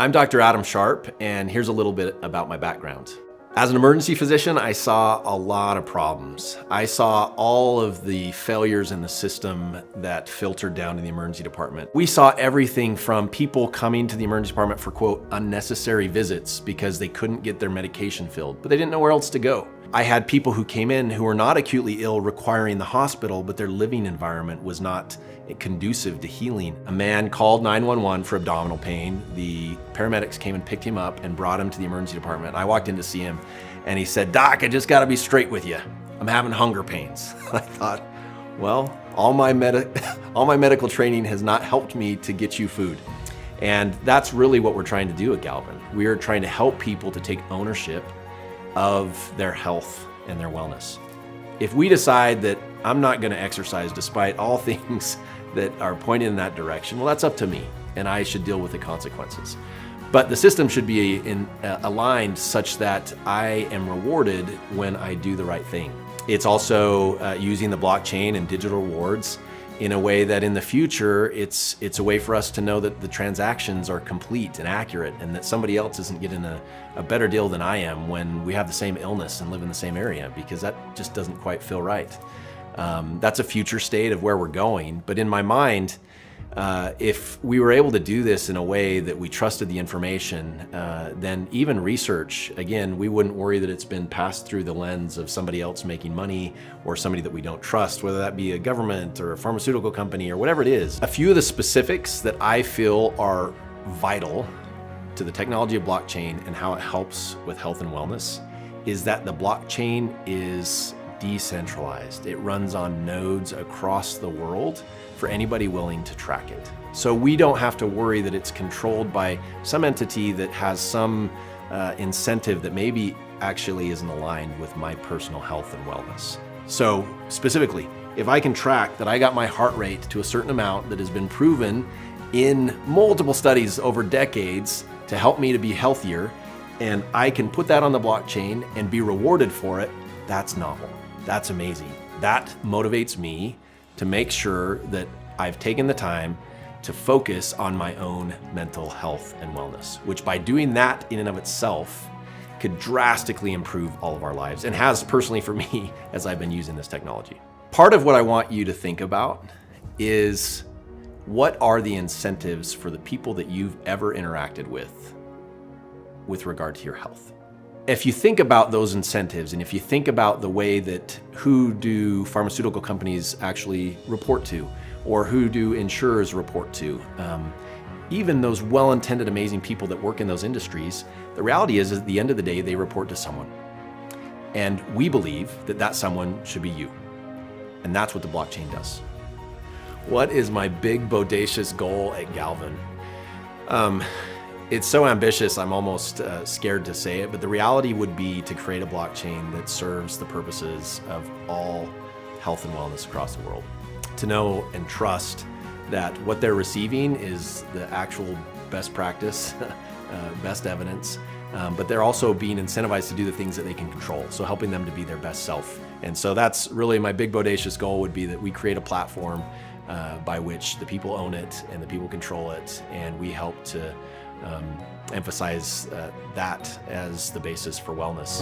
I'm Dr. Adam Sharpe, and here's a little bit about my background. As an emergency physician, I saw a lot of problems. I saw all of the failures in the system that filtered down to the emergency department. We saw everything from people coming to the emergency department for, quote, unnecessary visits because they couldn't get their medication filled, but they didn't know where else to go. I had people who came in who were not acutely ill requiring the hospital, but their living environment was not conducive to healing. A man called 911 for abdominal pain. The paramedics came and picked him up and brought him to the emergency department. I walked in to see him and he said, "Doc, I just gotta be straight with you. I'm having hunger pains." I thought, well, all my medical training has not helped me to get you food. And that's really what we're trying to do at Galvan. We are trying to help people to take ownership of their health and their wellness. If we decide that I'm not going to exercise despite all things that are pointed in that direction, well, that's up to me, and I should deal with the consequences. But the system should be aligned such that I am rewarded when I do the right thing. It's also using the blockchain and digital rewards in a way that in the future, it's a way for us to know that the transactions are complete and accurate and that somebody else isn't getting a better deal than I am when we have the same illness and live in the same area, because that just doesn't quite feel right. That's a future state of where we're going. But in my mind, if we were able to do this in a way that we trusted the information, then even research, again, we wouldn't worry that it's been passed through the lens of somebody else making money or somebody that we don't trust, whether that be a government or a pharmaceutical company or whatever it is. A few of the specifics that I feel are vital to the technology of blockchain and how it helps with health and wellness is that the blockchain is decentralized. It runs on nodes across the world for anybody willing to track it. So we don't have to worry that it's controlled by some entity that has some incentive that maybe actually isn't aligned with my personal health and wellness. So specifically, if I can track that I got my heart rate to a certain amount that has been proven in multiple studies over decades to help me to be healthier, and I can put that on the blockchain and be rewarded for it, that's novel. That's amazing. That motivates me to make sure that I've taken the time to focus on my own mental health and wellness, which by doing that in and of itself could drastically improve all of our lives, and has personally for me as I've been using this technology. Part of what I want you to think about is what are the incentives for the people that you've ever interacted with regard to your health? If you think about those incentives, and if you think about the way that who do pharmaceutical companies actually report to, or who do insurers report to, even those well-intended, amazing people that work in those industries, the reality is at the end of the day, they report to someone. And we believe that that someone should be you. And that's what the blockchain does. What is my big, bodacious goal at Galvan? It's so ambitious, I'm almost scared to say it, but the reality would be to create a blockchain that serves the purposes of all health and wellness across the world. To know and trust that what they're receiving is the actual best practice, best evidence, but they're also being incentivized to do the things that they can control, so helping them to be their best self. And so that's really my big, bodacious goal would be that we create a platform by which the people own it and the people control it, and we help to emphasize that as the basis for wellness.